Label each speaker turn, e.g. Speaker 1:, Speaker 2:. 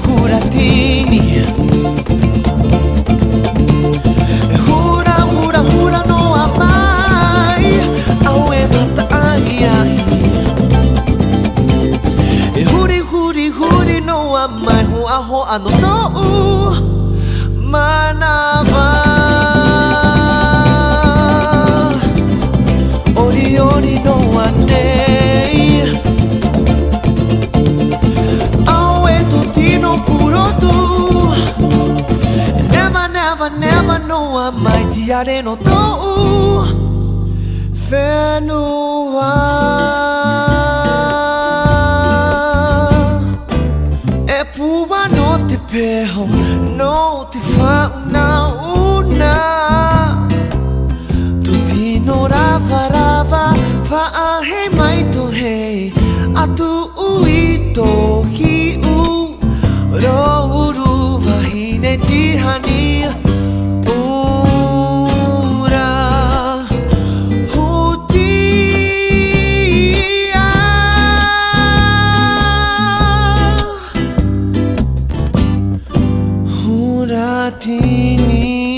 Speaker 1: Juratini, jura no amai, aue mata ai. Juri no amai, hu aho ano to manava. Ori no anei. Never know I might yare no to Whenua E pua no te peho No te whauna una Tu tino rava Whaahe mai to hei Atu ui to hi u Rouru wahine tihani Juratini.